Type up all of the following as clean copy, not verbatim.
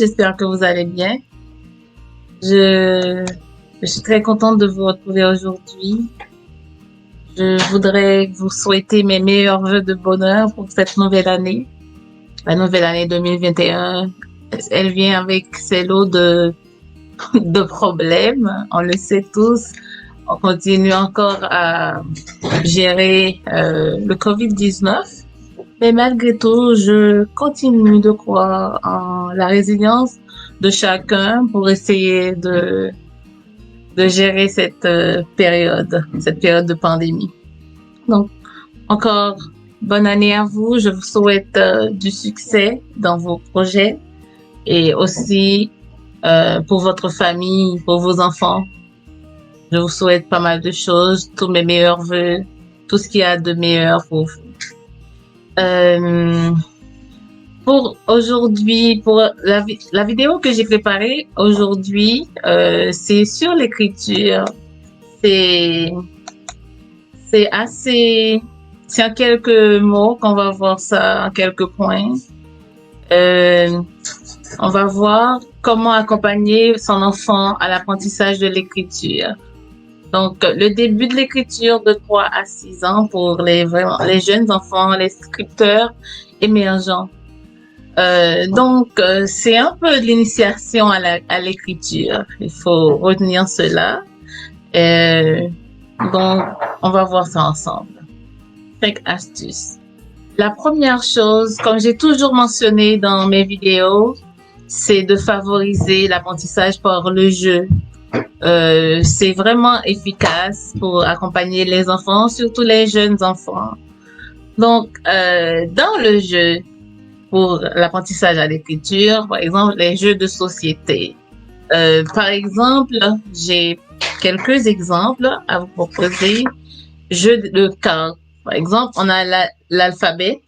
j'espère que vous allez bien. Je, je suis très contente de vous retrouver aujourd'hui. Je voudrais vous souhaiter mes meilleurs vœux de bonheur pour cette nouvelle année. La nouvelle année 2021, elle vient avec ses lots de problèmes, on le sait tous. On continue encore à gérer le COVID-19. Mais malgré tout, je continue de croire en la résilience de chacun pour essayer de gérer cette période de pandémie. Donc, encore bonne année à vous. Je vous souhaite du succès dans vos projets et aussi pour votre famille, pour vos enfants. Je vous souhaite pas mal de choses, tous mes meilleurs vœux, tout ce qu'il y a de meilleur pour vous. Pour aujourd'hui, pour la vidéo que j'ai préparée aujourd'hui, c'est sur l'écriture. C'est assez, c'est en quelques mots qu'on va voir ça, en quelques points. On va voir comment accompagner son enfant à l'apprentissage de l'écriture. Donc, le début de l'écriture de 3 à 6 ans pour les jeunes enfants, les scripteurs émergents. C'est un peu de l'initiation à l'écriture. Il faut retenir cela. Donc, on va voir ça ensemble. 5 astuces. La première chose, comme j'ai toujours mentionné dans mes vidéos, c'est de favoriser l'apprentissage par le jeu. C'est vraiment efficace pour accompagner les enfants, surtout les jeunes enfants. Donc, dans le jeu, pour l'apprentissage à l'écriture, par exemple, les jeux de société. Par exemple, j'ai quelques exemples à vous proposer. Jeux de cartes. Par exemple, on a l'alphabet,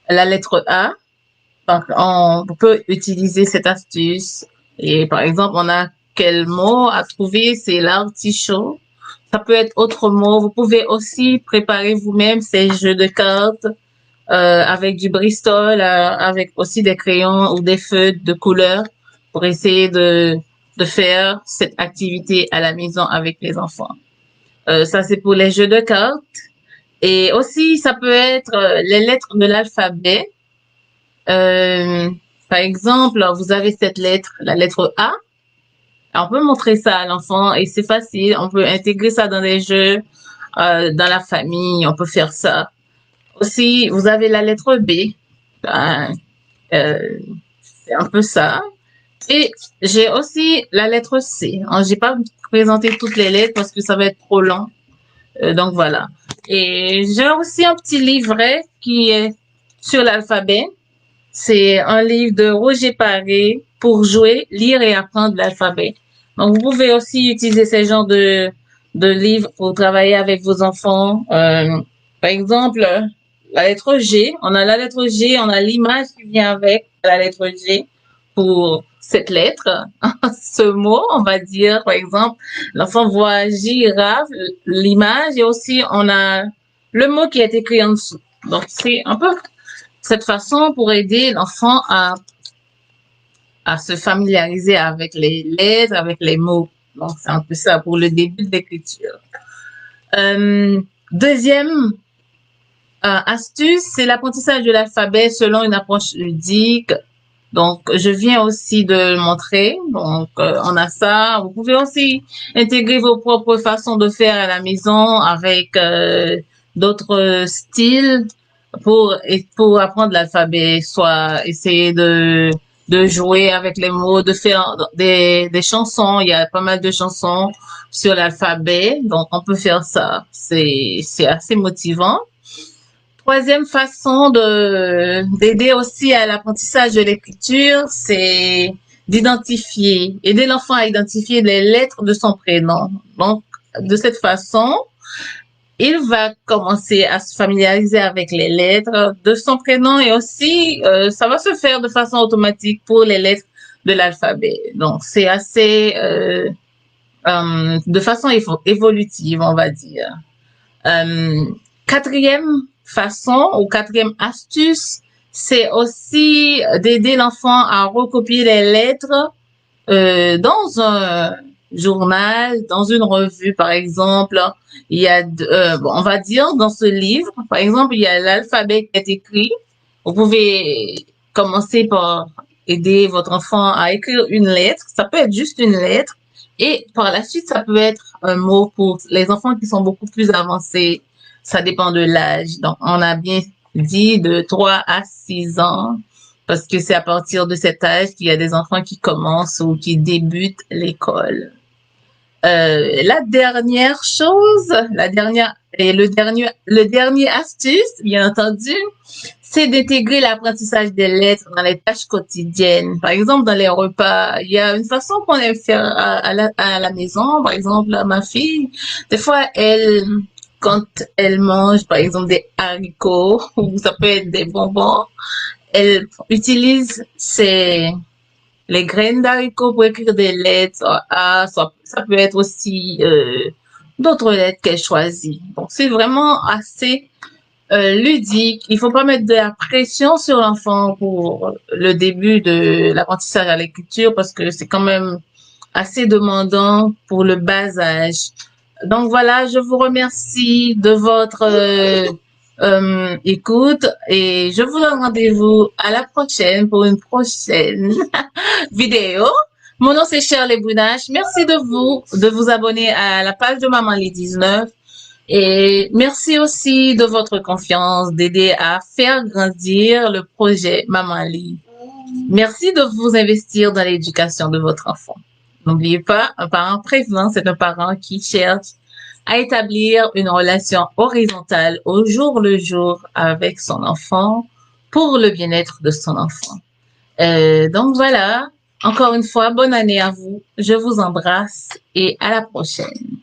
la lettre A. Donc, on peut utiliser cette astuce. Et par exemple, on a quel mot à trouver? C'est l'artichaut. Ça peut être autre mot. Vous pouvez aussi préparer vous-même ces jeux de cartes avec du Bristol, avec aussi des crayons ou des feuilles de couleur pour essayer de faire cette activité à la maison avec les enfants. Ça, c'est pour les jeux de cartes. Et aussi, ça peut être les lettres de l'alphabet. Par exemple, vous avez cette lettre, la lettre A. On peut montrer ça à l'enfant et c'est facile. On peut intégrer ça dans des jeux, dans la famille. On peut faire ça. Aussi, vous avez la lettre B. C'est un peu ça. Et j'ai aussi la lettre C. J'ai pas présenté toutes les lettres parce que ça va être trop long. Donc voilà. Et j'ai aussi un petit livret qui est sur l'alphabet. C'est un livre de Roger Paré pour jouer, lire et apprendre l'alphabet. Donc vous pouvez aussi utiliser ce genre de livres pour travailler avec vos enfants. Par exemple, la lettre G. On a la lettre G, on a l'image qui vient avec la lettre G pour cette lettre, ce mot, on va dire, par exemple, l'enfant voit girafe, l'image, et aussi on a le mot qui est écrit en dessous. Donc, c'est un peu cette façon pour aider l'enfant à se familiariser avec les lettres, avec les mots. Donc, c'est un peu ça pour le début de l'écriture. Deuxième astuce, c'est l'apprentissage de l'alphabet selon une approche ludique. Donc, je viens aussi de le montrer. Donc, on a ça. Vous pouvez aussi intégrer vos propres façons de faire à la maison avec d'autres styles pour apprendre l'alphabet, soit essayer de jouer avec les mots, de faire des chansons. Il y a pas mal de chansons sur l'alphabet. Donc, on peut faire ça. C'est assez motivant. Troisième façon d'aider aussi à l'apprentissage de l'écriture, c'est aider l'enfant à identifier les lettres de son prénom. Donc, de cette façon, il va commencer à se familiariser avec les lettres de son prénom et aussi, ça va se faire de façon automatique pour les lettres de l'alphabet. Donc, c'est assez, de façon évolutive, on va dire. Quatrième façon ou quatrième astuce, c'est aussi d'aider l'enfant à recopier les lettres dans un journal, dans une revue, par exemple. Il y a, bon, on va dire, dans ce livre, par exemple, il y a l'alphabet qui est écrit. Vous pouvez commencer par aider votre enfant à écrire une lettre. Ça peut être juste une lettre. Et par la suite, ça peut être un mot pour les enfants qui sont beaucoup plus avancés. Ça dépend de l'âge. Donc, on a bien dit de 3 à 6 ans, parce que c'est à partir de cet âge qu'il y a des enfants qui commencent ou qui débutent l'école. La dernière chose, la dernière et le dernier astuce, bien entendu, c'est d'intégrer l'apprentissage des lettres dans les tâches quotidiennes. Par exemple, dans les repas, il y a une façon qu'on aime faire à la maison. Par exemple, ma fille, des fois, quand elle mange, par exemple, des haricots, ou ça peut être des bonbons, elle utilise les graines d'haricots pour écrire des lettres, soit A, soit, ça peut être aussi d'autres lettres qu'elle choisit. Donc, c'est vraiment assez ludique. Il faut pas mettre de la pression sur l'enfant pour le début de l'apprentissage à l'écriture parce que c'est quand même assez demandant pour le bas âge. Donc voilà, je vous remercie de votre écoute et je vous donne rendez-vous à la prochaine pour une prochaine vidéo. Mon nom c'est Shirley Bounache. Merci de vous abonner à la page de Maman les 19 et merci aussi de votre confiance d'aider à faire grandir le projet Maman Lee. Merci de vous investir dans l'éducation de votre enfant. N'oubliez pas, un parent prévenant, c'est un parent qui cherche à établir une relation horizontale au jour le jour avec son enfant pour le bien-être de son enfant. Donc voilà, encore une fois, bonne année à vous. Je vous embrasse et à la prochaine.